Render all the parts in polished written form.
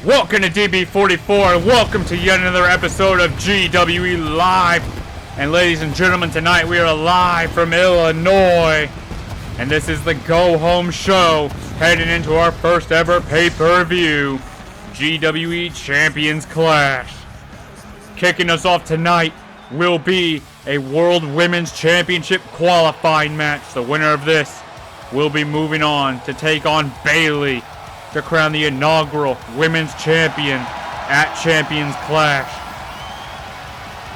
Welcome to DB44 and welcome to yet another episode of GWE Live. And ladies and gentlemen, tonight we are live from Illinois. And this is the go home show heading into our first ever pay-per-view, GWE Champions Clash. Kicking us off tonight will be a World Women's Championship qualifying match. The winner of this will be moving on to take on Bayley to crown the inaugural Women's Champion at Champions Clash.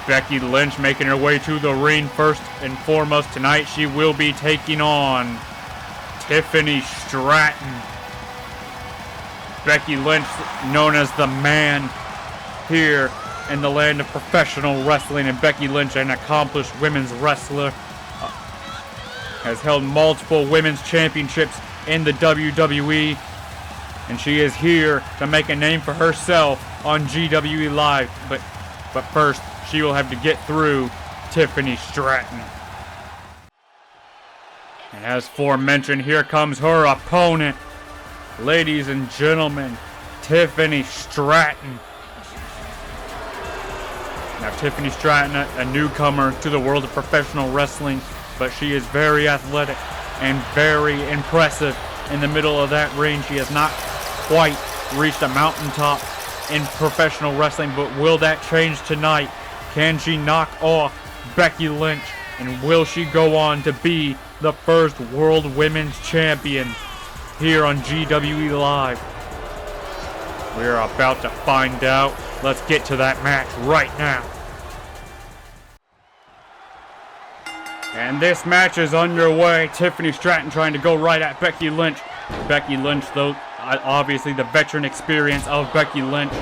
Becky Lynch making her way to the ring. First and foremost tonight, she will be taking on Tiffany Stratton. Becky Lynch, known as the Man here in the land of professional wrestling, and Becky Lynch, an accomplished women's wrestler, has held multiple women's championships in the WWE. And she is here to make a name for herself on GWE Live. But first, she will have to get through Tiffany Stratton. And as aforementioned, here comes her opponent. Ladies and gentlemen, Tiffany Stratton. Now, Tiffany Stratton, a newcomer to the world of professional wrestling, but she is very athletic and very impressive in the middle of that ring. She has not quite reached a mountaintop in professional wrestling, but will that change tonight? Can she knock off Becky Lynch, and will she go on to be the first World Women's Champion here on GWE Live? We're about to find out. Let's get to that match right now. And this match is underway. Tiffany Stratton trying to go right at Becky Lynch. Becky Lynch, though, obviously the veteran experience of Becky Lynch.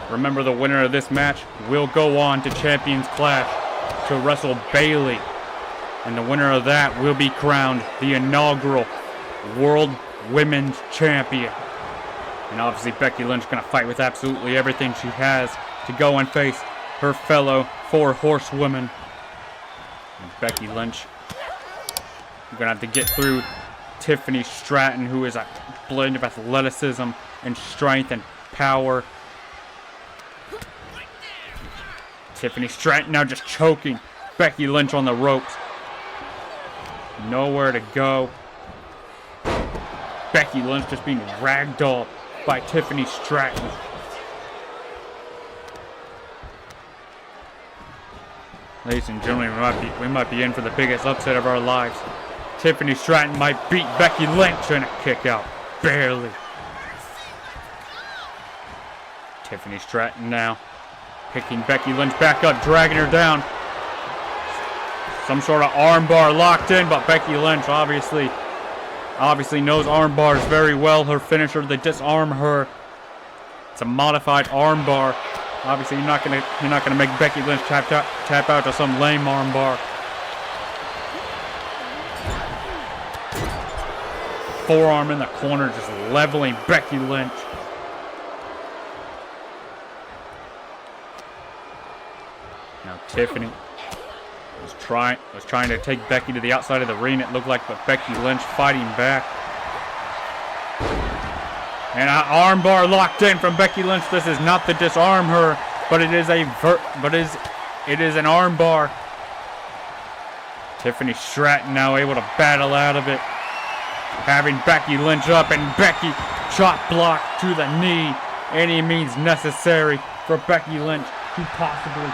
Remember, the winner of this match will go on to Champions Clash to wrestle Bayley. And the winner of that will be crowned the inaugural World Women's Champion. And obviously Becky Lynch going to fight with absolutely everything she has to go and face her fellow four horsewomen. And Becky Lynch, you're going to have to get through Tiffany Stratton, who is a blend of athleticism and strength and power. Tiffany Stratton now just choking Becky Lynch on the ropes. Nowhere to go. Becky Lynch just being ragdolled by Tiffany Stratton. Ladies and gentlemen, we might be in for the biggest upset of our lives. Tiffany Stratton might beat Becky Lynch in a kick out. Barely. Tiffany Stratton now picking Becky Lynch back up, dragging her down. Some sort of armbar locked in, but Becky Lynch obviously knows arm bars very well. Her finisher, they disarm her. It's a modified armbar. Obviously, you're not gonna make Becky Lynch tap out to some lame armbar. Forearm in the corner, just leveling Becky Lynch. Now Tiffany was trying to take Becky to the outside of the ring, it looked like, but Becky Lynch fighting back. And an armbar locked in from Becky Lynch. This is not to disarm her, but it is an armbar. Tiffany Stratton now able to battle out of it, having Becky Lynch up, and Becky chop block to the knee. Any means necessary for Becky Lynch to possibly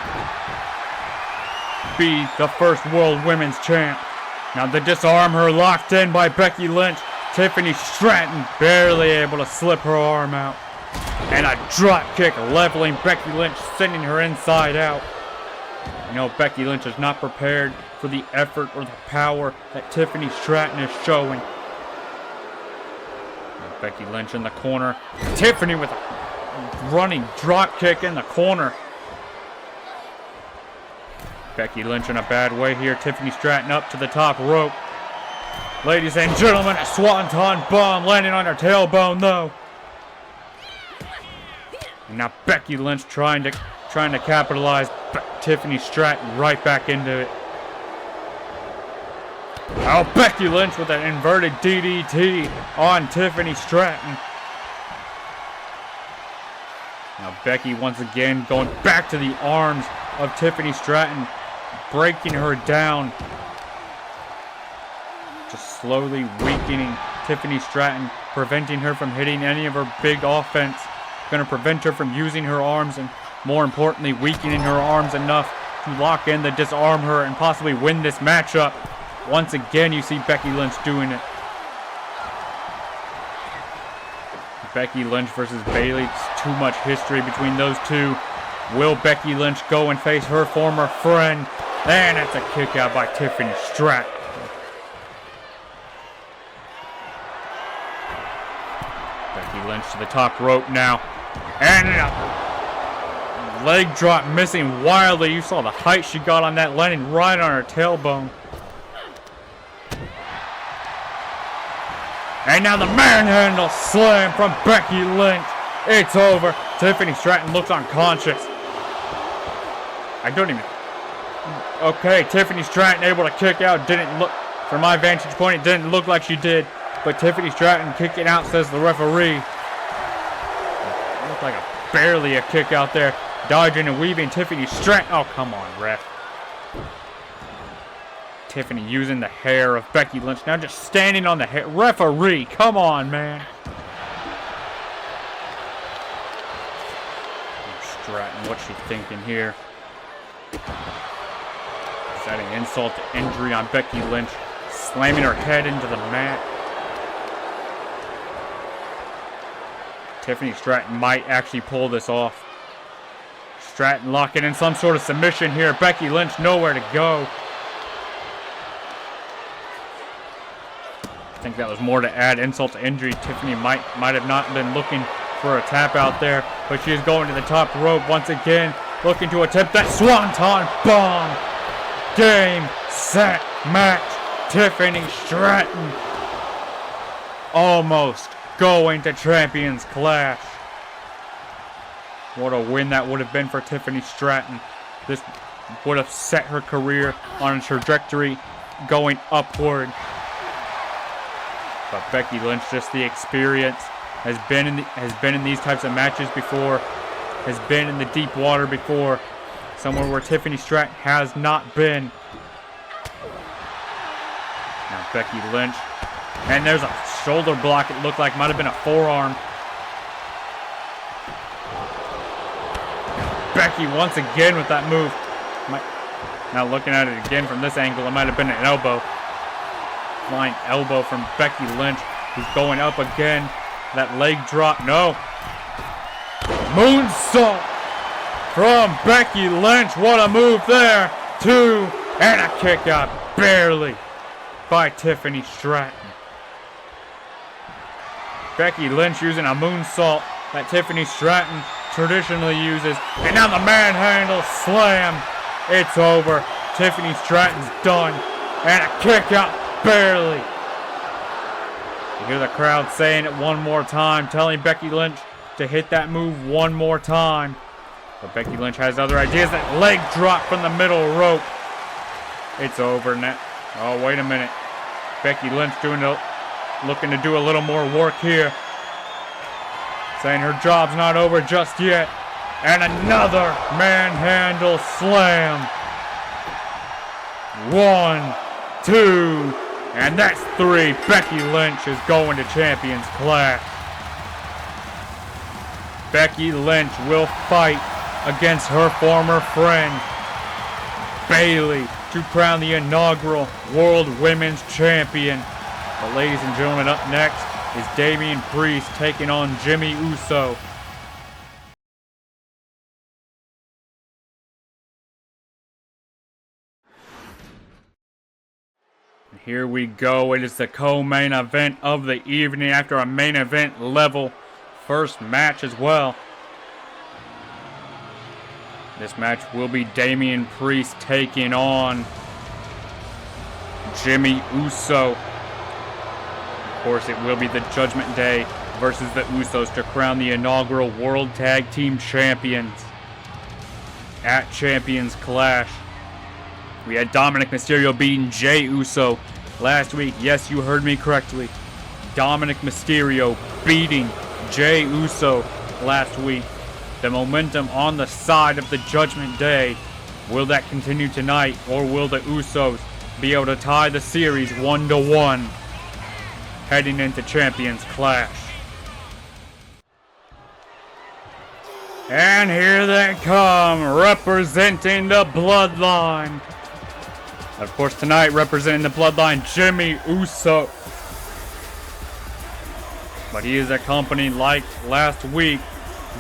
be the first World Women's Champ. Now the disarm her locked in by Becky Lynch. Tiffany Stratton barely able to slip her arm out. And a drop kick leveling Becky Lynch, sending her inside out. You know, Becky Lynch is not prepared for the effort or the power that Tiffany Stratton is showing. Now Becky Lynch in the corner. Tiffany with a running drop kick in the corner. Becky Lynch in a bad way here. Tiffany Stratton up to the top rope. Ladies and gentlemen, a swanton bomb landing on her tailbone though. And now Becky Lynch trying to capitalize, but Tiffany Stratton right back into it. Oh, Becky Lynch with an inverted DDT on Tiffany Stratton. Now Becky once again going back to the arms of Tiffany Stratton, breaking her down. Just slowly weakening Tiffany Stratton, preventing her from hitting any of her big offense. Going to prevent her from using her arms, and more importantly, weakening her arms enough to lock in, to disarm her, and possibly win this matchup. Once again, you see Becky Lynch doing it. Becky Lynch versus Bayley. It's too much history between those two. Will Becky Lynch go and face her former friend? And that's a kick out by Tiffany Stratton. Becky Lynch to the top rope now. And a leg drop missing wildly. You saw the height she got on that, landing right on her tailbone. And now the manhandle slam from Becky Lynch. It's over. Tiffany Stratton looks unconscious. I don't even... Okay, Tiffany Stratton able to kick out. Didn't look... From my vantage point, it didn't look like she did. But Tiffany Stratton kicking out, says the referee. It looked like barely a kick out there. Dodging and weaving Tiffany Stratton. Oh, come on, ref. Tiffany using the hair of Becky Lynch. Now just standing on the hair. Referee, come on, man. Stratton, what's she thinking here? Setting insult to injury on Becky Lynch. Slamming her head into the mat. Tiffany Stratton might actually pull this off. Stratton locking in some sort of submission here. Becky Lynch nowhere to go. I think that was more to add insult to injury. Tiffany might have not been looking for a tap out there, but she is going to the top rope once again, looking to attempt that swanton bomb. Game, set, match. Tiffany Stratton almost going to Champions Clash. What a win that would have been for Tiffany Stratton. This would have set her career on a trajectory going upward. But Becky Lynch, just the experience, has been in these types of matches before, has been in the deep water before, somewhere where Tiffany Stratton has not been. Now Becky Lynch, and there's a shoulder block. It looked like might have been a forearm. Becky once again with that move. Now looking at it again from this angle, it might have been an elbow. Flying elbow from Becky Lynch, who's going up again. That leg drop, no. Moonsault from Becky Lynch. What a move there. 2, and a kick out, barely, by Tiffany Stratton. Becky Lynch using a moonsault that Tiffany Stratton traditionally uses. And now the manhandle slam. It's over. Tiffany Stratton's done. And a kick out, barely. You hear the crowd saying it one more time, telling Becky Lynch to hit that move one more time. But Becky Lynch has other ideas. That leg drop from the middle rope. It's over now. Oh, wait a minute. Becky Lynch looking to do a little more work here. Saying her job's not over just yet. And another manhandle slam. 1, 2, and that's 3. Becky Lynch is going to Champions Clash. Becky Lynch will fight against her former friend, Bayley, to crown the inaugural World Women's Champion. But ladies and gentlemen, up next is Damian Priest taking on Jimmy Uso. Here we go. It is the co-main event of the evening after a main event level first match as well. This match will be Damian Priest taking on Jimmy Uso. Of course, it will be the Judgment Day versus the Usos to crown the inaugural World Tag Team Champions at Champions Clash. We had Dominic Mysterio beating Jey Uso last week. Yes, you heard me correctly. Dominic Mysterio beating Jey Uso last week. the momentum on the side of the Judgment Day. Will that continue tonight, or will the Usos be able to tie the series 1-1 heading into Champions Clash? And here they come, representing the Bloodline. Of course, tonight, representing the Bloodline, Jimmy Uso. But he is accompanied, like last week,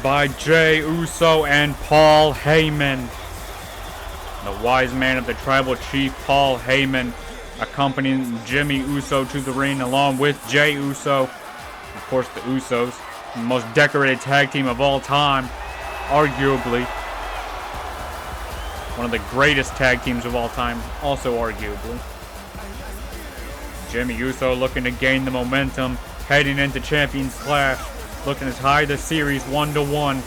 by Jey Uso and Paul Heyman. The wise man of the tribal chief, Paul Heyman, accompanying Jimmy Uso to the ring, along with Jey Uso. Of course, the Usos, the most decorated tag team of all time. Arguably one of the greatest tag teams of all time, also arguably. Jimmy Uso looking to gain the momentum heading into Champions Clash, looking to tie the series 1-1,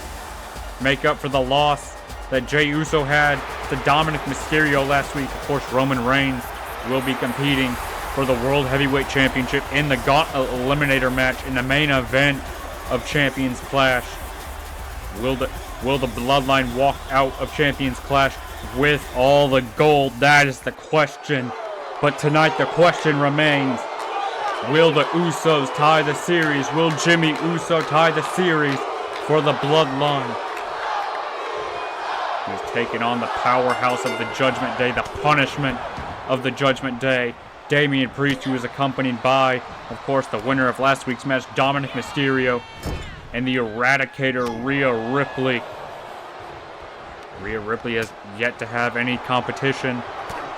make up for the loss that Jey Uso had to Dominic Mysterio last week. Of course, Roman Reigns will be competing for the World Heavyweight Championship in the Gauntlet Eliminator match in the main event of Champions Clash. Will the Bloodline walk out of Champions Clash with all the gold? That is the question. But tonight the question remains, will the Usos tie the series? Will Jimmy Uso tie the series for the Bloodline? He's taking on the powerhouse of the Judgment Day, the punishment of the Judgment Day, Damian Priest, who is accompanied by, of course, the winner of last week's match, Dominic Mysterio, and the Eradicator, Rhea Ripley. Rhea Ripley has yet to have any competition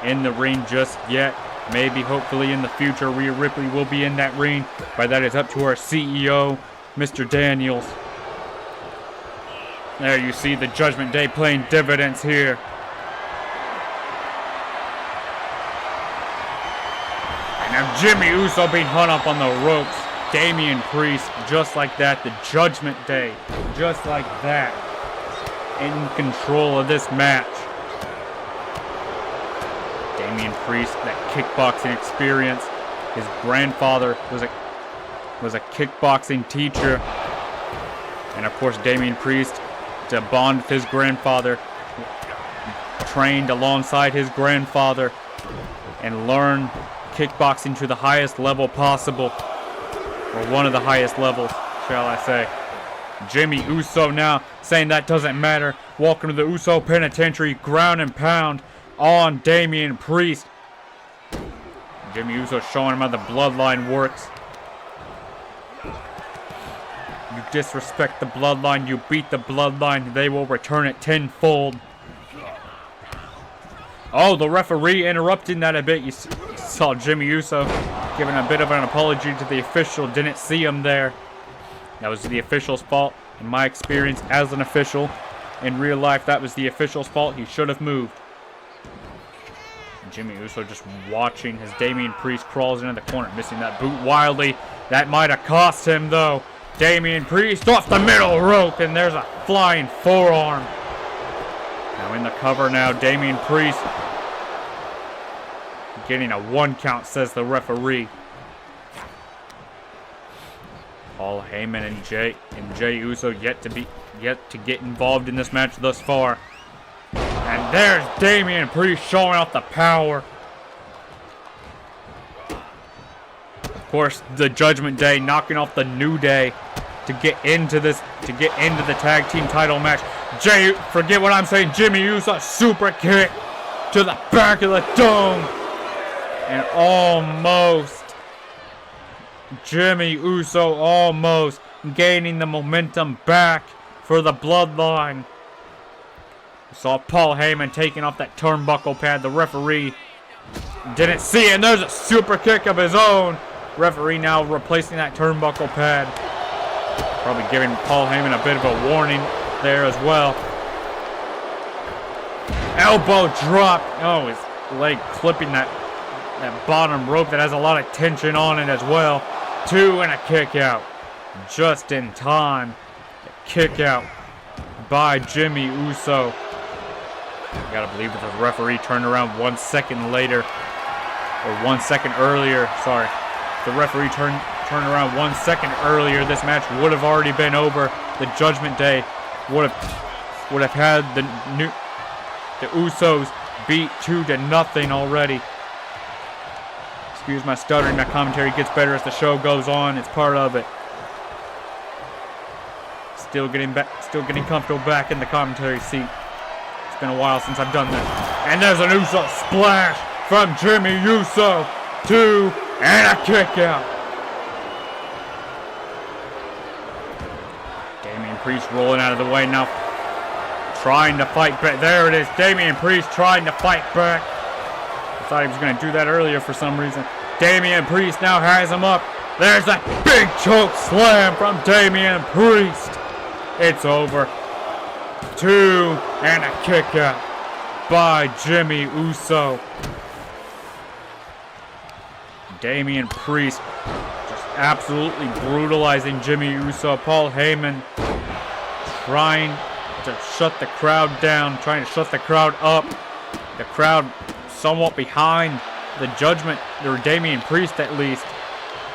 in the ring just yet. Maybe, hopefully, in the future, Rhea Ripley will be in that ring, but that is up to our CEO, Mr. Daniels. There you see the Judgment Day playing dividends here. And now Jimmy Uso being hung up on the ropes. Damian Priest, just like that. The Judgment Day, just like that, in control of this match. Damian Priest, that kickboxing experience. His grandfather was a kickboxing teacher. And of course, Damian Priest, to bond with his grandfather, trained alongside his grandfather and learned kickboxing to the highest level possible. Or one of the highest levels, shall I say. Jimmy Uso now saying that doesn't matter. Welcome to the Uso Penitentiary, ground and pound on Damian Priest. Jimmy Uso showing him how the Bloodline works. You disrespect the Bloodline, you beat the Bloodline, they will return it tenfold. Oh, the referee interrupting that a bit. You saw Jimmy Uso giving a bit of an apology to the official. Didn't see him there. That was the official's fault. In my experience as an official, in real life, that was the official's fault. He should have moved. Jimmy Uso just watching as Damian Priest crawls into the corner, missing that boot wildly. That might have cost him, though. Damian Priest off the middle rope, and there's a flying forearm. Now in the cover now, Damian Priest getting a 1 count, says the referee. Paul Heyman and Jey Uso yet to get involved in this match thus far. And there's Damian Priest showing off the power. Of course, the Judgment Day knocking off the New Day to get into the tag team title match. Forget what I'm saying, Jimmy Uso, super kick to the back of the dome. And almost, Jimmy Uso almost gaining the momentum back for the Bloodline. We saw Paul Heyman taking off that turnbuckle pad. The referee didn't see it, and there's a super kick of his own. Referee now replacing that turnbuckle pad. Probably giving Paul Heyman a bit of a warning there as well. Elbow drop. Oh, his leg clipping that bottom rope that has a lot of tension on it as well. 2 and a kick out. Just in time. A kick out by Jimmy Uso. You gotta believe that the referee turned around 1 second later. Or 1 second earlier. Sorry. The referee turned around 1 second earlier. This match would have already been over. The Judgment Day would have had the Usos beat 2-0 already. Excuse my stuttering. My commentary gets better as the show goes on. It's part of it. Still getting comfortable back in the commentary seat. It's been a while since I've done this. And there's an Uso splash from Jimmy Uso. 2 and a kick out. Damian Priest rolling out of the way now. Trying to fight back. There it is. Damian Priest trying to fight back. I thought he was going to do that earlier for some reason. Damian Priest now has him up. There's a big choke slam from Damian Priest. It's over. 2 and a kick out by Jimmy Uso. Damian Priest just absolutely brutalizing Jimmy Uso. Paul Heyman trying to shut the crowd down, trying to shut the crowd up. The crowd somewhat behind the Judgment, or Damian Priest at least.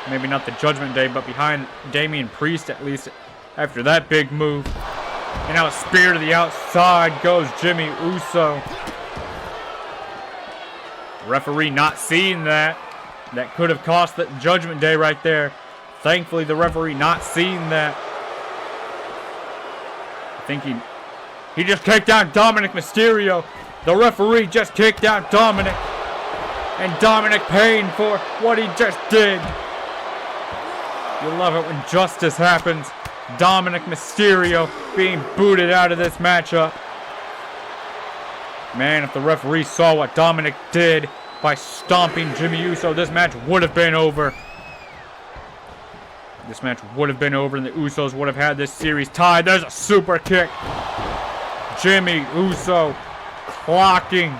Maybe not the Judgment Day, but behind Damian Priest at least after that big move. And now a spear to the outside goes Jimmy Uso. Referee not seeing that. That could have cost the Judgment Day right there. Thankfully, the referee not seeing that. I think he just kicked out Dominic Mysterio. The referee just kicked out Dominic. And Dominic paying for what he just did. You love it when justice happens. Dominic Mysterio being booted out of this matchup. Man, if the referee saw what Dominic did by stomping Jimmy Uso, this match would have been over. This match would have been over and the Usos would have had this series tied. There's a super kick. Jimmy Uso clocking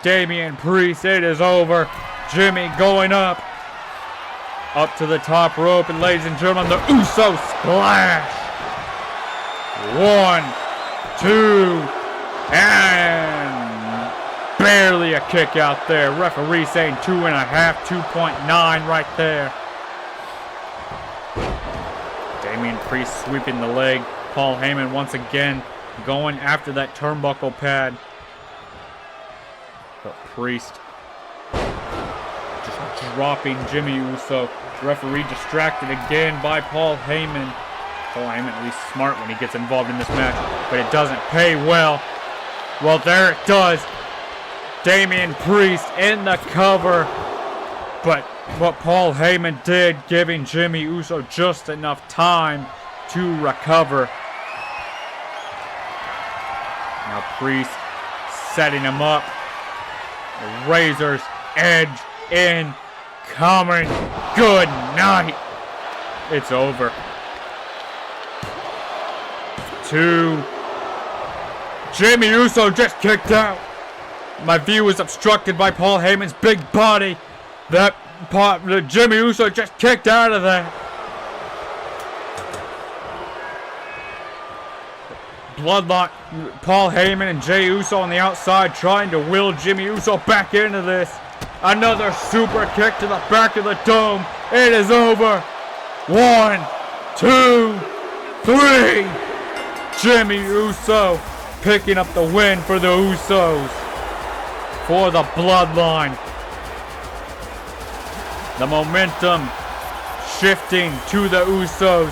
Damian Priest. It is over. Jimmy going up to the top rope. And ladies and gentlemen, the Uso splash. 1, 2, and barely a kick out there. Referee saying 2.5, 2.9 right there. Damian Priest sweeping the leg. Paul Heyman once again going after that turnbuckle pad. But Priest just dropping Jimmy Uso. Referee distracted again by Paul Heyman. Paul Heyman at least smart when he gets involved in this match, but it doesn't pay well. Well, there it does. Damian Priest in the cover. But what Paul Heyman did, giving Jimmy Uso just enough time to recover. Now Priest setting him up. Razor's Edge incoming. Good night. It's over. 2. Jimmy Uso just kicked out. My view is obstructed by Paul Heyman's big body. Jimmy Uso just kicked out of that. Bloodline, Paul Heyman and Jey Uso on the outside trying to will Jimmy Uso back into this. Another super kick to the back of the dome. It is over. 1, 2, 3. Jimmy Uso picking up the win for the Usos. For the Bloodline. The momentum shifting to the Usos.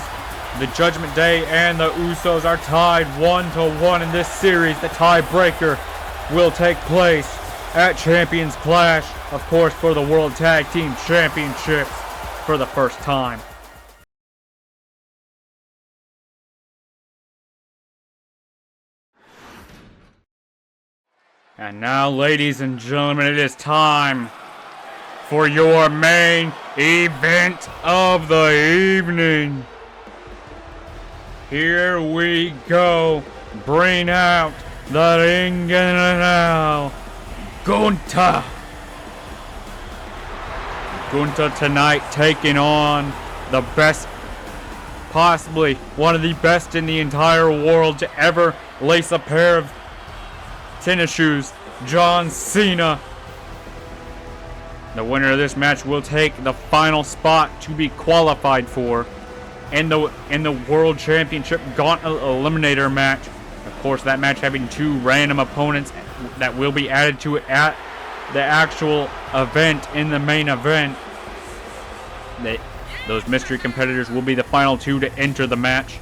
The Judgment Day and the Usos are tied 1-1 in this series. The tiebreaker will take place at Champions Clash, of course, for the World Tag Team Championships for the first time. And now, ladies and gentlemen, it is time for your main event of the evening. Here we go. Bring out the ring general, Gunther. Gunther tonight taking on the best, possibly one of the best in the entire world to ever lace a pair of tennis shoes, John Cena. The winner of this match will take the final spot to be qualified for in the World Championship Gauntlet Eliminator match. Of course, that match having 2 random opponents that will be added to it at the actual event in the main event. Those mystery competitors will be the final 2 to enter the match.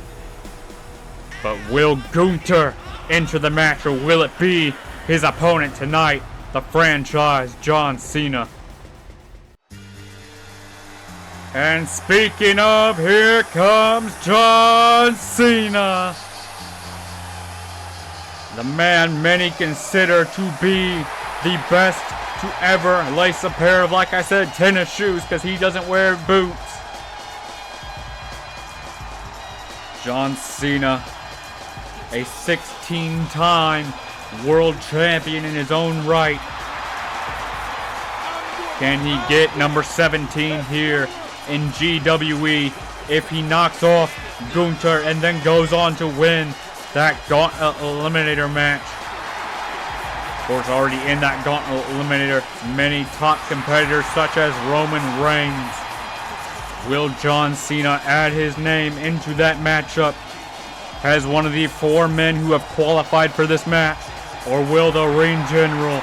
But will Gunther enter the match, or will it be his opponent tonight, the franchise John Cena? And speaking of, here comes John Cena. The man many consider to be the best to ever lace a pair of, like I said, tennis shoes, because he doesn't wear boots. John Cena, a 16-time world champion in his own right. Can he get number 17 here in GWE if he knocks off Gunther and then goes on to win that Gauntlet Eliminator match? Of course, already in that Gauntlet Eliminator, many top competitors such as Roman Reigns. Will John Cena add his name into that matchup as one of the 4 men who have qualified for this match? Or will the ring general,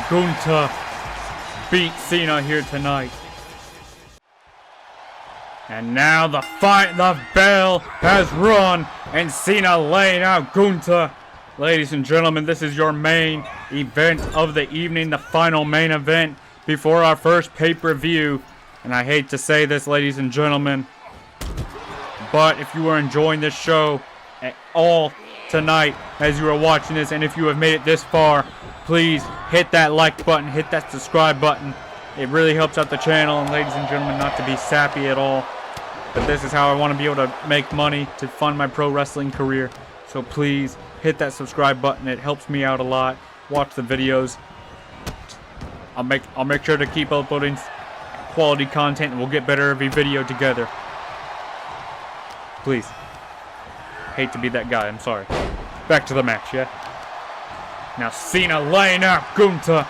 Gunther, beat Cena here tonight? And now the bell has run, and Cena laying out Gunther. Ladies and gentlemen, this is your main event of the evening, the final main event before our first pay-per-view. And I hate to say this, ladies and gentlemen, but if you are enjoying this show at all tonight as you are watching this, and if you have made it this far, please hit that like button, hit that subscribe button. It really helps out the channel. And ladies and gentlemen, not to be sappy at all, but this is how I want to be able to make money to fund my pro wrestling career. So please hit that subscribe button. It helps me out a lot. Watch the videos. I'll make sure to keep uploading quality content, and we'll get better every video together. Please. Hate to be that guy, I'm sorry. Back to the match, yeah? Now Cena laying out Gunther.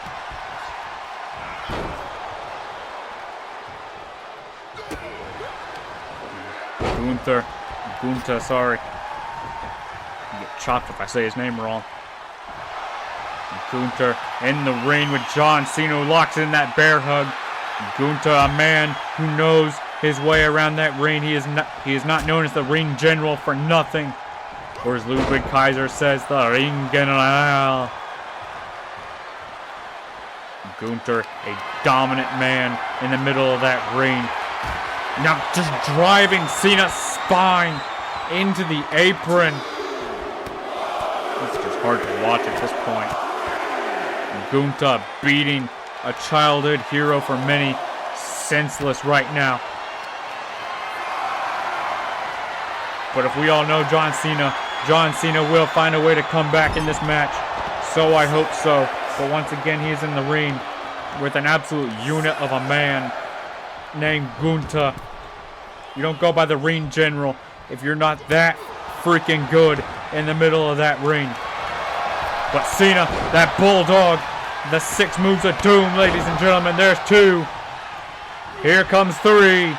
Gunther, sorry. I get chopped if I say his name wrong. Gunther in the ring with John Cena, who locks in that bear hug. Gunther, a man who knows his way around that ring. He is not known as the ring general for nothing. Or as Ludwig Kaiser says, the ring general. Gunther, a dominant man in the middle of that ring. Now just driving Cena's spine into the apron. It's just hard to watch at this point. Gunther beating a childhood hero for many, senseless right now. But if we all know John Cena will find a way to come back in this match. So I hope so. But once again, he is in the ring with an absolute unit of a man named Gunther. You don't go by the ring general if you're not that freaking good in the middle of that ring. But Cena, that bulldog, the 6 moves of doom, ladies and gentlemen. There's 2. Here comes 3.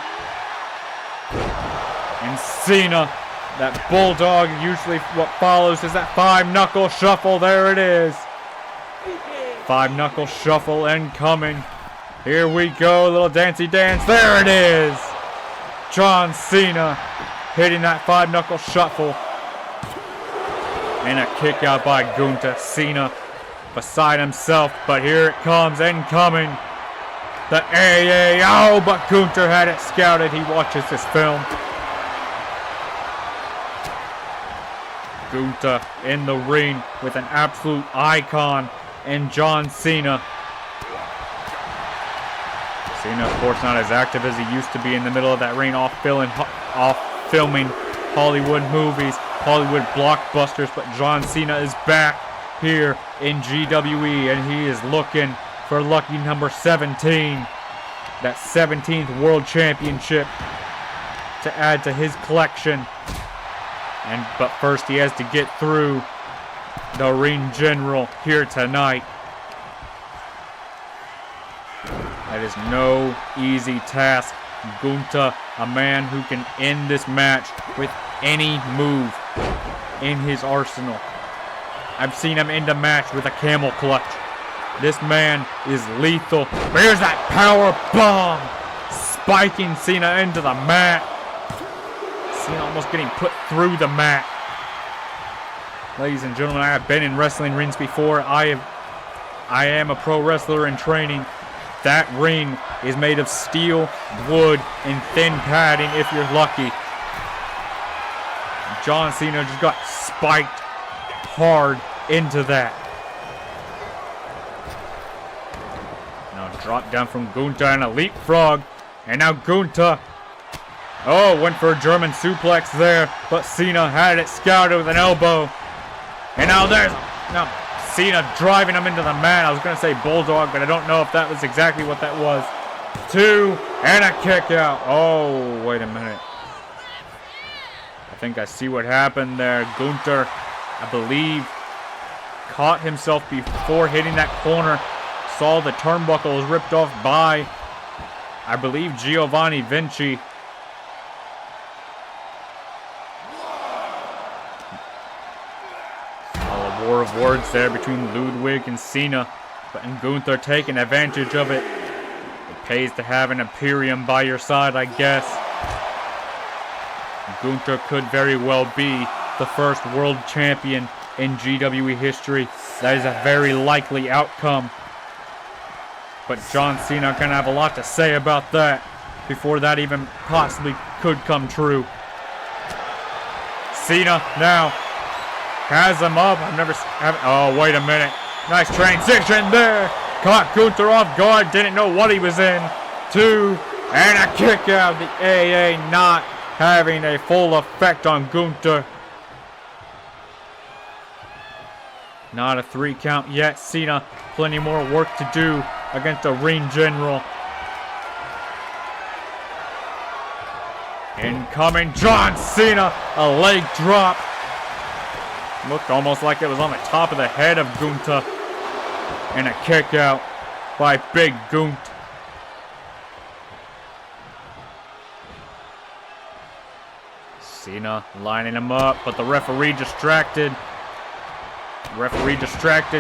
And Cena, that bulldog, usually what follows is that 5-knuckle shuffle. There it is. 5-knuckle shuffle incoming. Here we go, little dancey dance. There it is. John Cena hitting that 5-knuckle shuffle. And a kick out by Gunther. Cena beside himself, but here it comes, incoming. The AAO, but Gunther had it scouted. He watches this film. Gunther in the ring with an absolute icon in John Cena. Cena, of course, not as active as he used to be in the middle of that ring, off filming Hollywood movies, Hollywood blockbusters, but John Cena is back here in GWE, and he is looking for lucky number 17, that 17th World Championship to add to his collection. But first he has to get through the ring general here tonight. That is no easy task. Gunther a man who can end this match with any move in his arsenal. I've seen him end a match with a camel clutch. This man is lethal. Here's that power bomb, spiking Cena into the mat. Cena almost getting put through the mat. Ladies and gentlemen, I have been in wrestling rings before. I am a pro wrestler in training. That ring is made of steel, wood, and thin padding if you're lucky. John Cena just got spiked hard into that. Now drop down from Gunther and a leapfrog. And now Gunther, went for a German suplex there, but Cena had it scouted with an elbow. And now Cena driving him into the mat. I was going to say bulldog, but I don't know if that was exactly what that was. 2, and a kick out. Oh, wait a minute. I think I see what happened there. Gunther, I believe, caught himself before hitting that corner. Saw the turnbuckle was ripped off by, I believe, Giovanni Vinci. A war of words there between Ludwig and Cena, but Gunther taking advantage of it. It pays to have an Imperium by your side, I guess. Gunther could very well be the first world champion in GWE history. That is a very likely outcome. But John Cena can have a lot to say about that before that even possibly could come true. Cena now has him up. Oh, wait a minute. Nice transition there. Caught Gunther off guard. Didn't know what he was in. 2, and a kick out. The AA not having a full effect on Gunther. Not a 3 count yet. Cena, plenty more work to do against the ring general. Incoming John Cena, a leg drop. Looked almost like it was on the top of the head of Gunther. And a kick out by Big Gunt. Cena lining him up, but the referee distracted.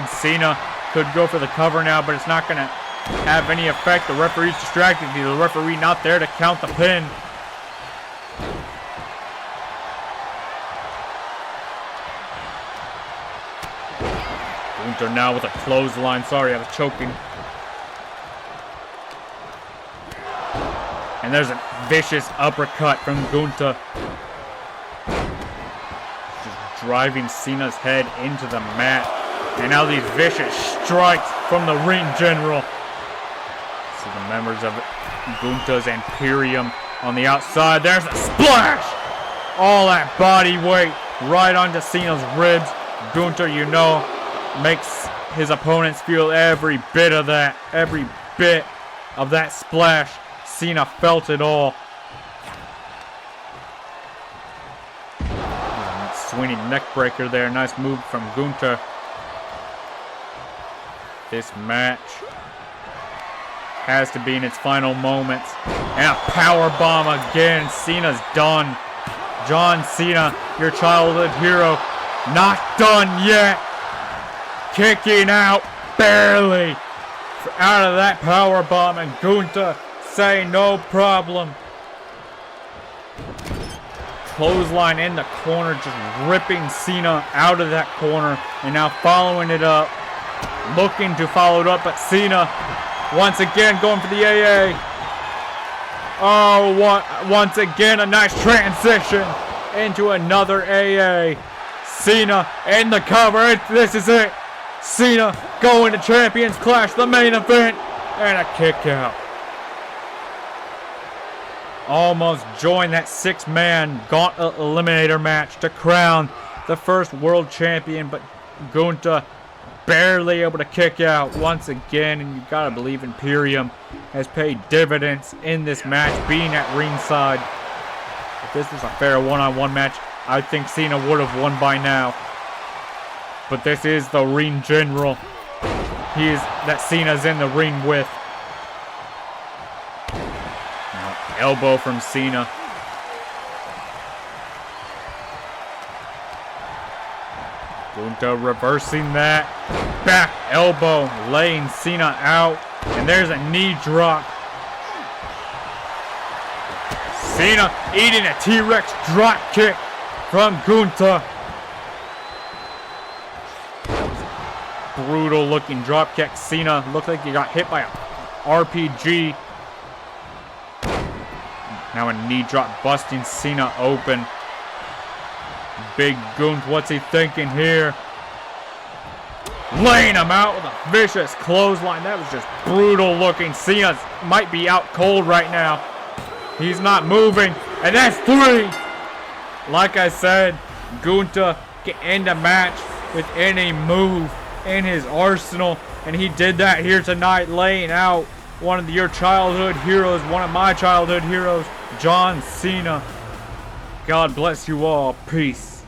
Cena could go for the cover now, but it's not going to have any effect. The referee's distracted. The referee not there to count the pin. Gunther now with a clothesline. Sorry, I was choking. And there's a vicious uppercut from Gunther. Just driving Cena's head into the mat. And now these vicious strikes from the ring general. See the members of Gunther's Imperium on the outside. There's a splash! All that body weight right onto Cena's ribs. Gunther, you know, makes his opponents feel every bit of that. Every bit of that splash. Cena felt it all. Swinging neck breaker there. Nice move from Gunther. This match has to be in its final moments. And a power bomb again. Cena's done. John Cena, your childhood hero, not done yet. Kicking out barely out of that power bomb, and Gunther saying no problem. Clothesline in the corner, just ripping Cena out of that corner, and now following it up. Looking to follow it up, but Cena once again going for the AA. Oh, once again a nice transition into another AA. Cena in the cover. This is it. Cena going to Champions Clash, the main event, and a kick out. Almost joined that 6-man gauntlet eliminator match to crown the first world champion, but Gunther barely able to kick out once again, and you gotta believe Imperium has paid dividends in this match, being at ringside. If this was a fair one-on-one match, I think Cena would have won by now. But this is the ring general. That Cena's in the ring with. Now, elbow from Cena. Gunther reversing that. Back elbow, laying Cena out. And there's a knee drop. Cena eating a T-Rex drop kick from Gunther. Brutal looking drop kick. Cena looked like he got hit by a RPG. Now a knee drop busting Cena open. Big Gunther, what's he thinking here? Laying him out with a vicious clothesline. That was just brutal looking. Cena might be out cold right now. He's not moving. And that's 3. Like I said, Gunther can end a match with any move in his arsenal. And he did that here tonight, laying out one of your childhood heroes, one of my childhood heroes, John Cena. God bless you all. Peace.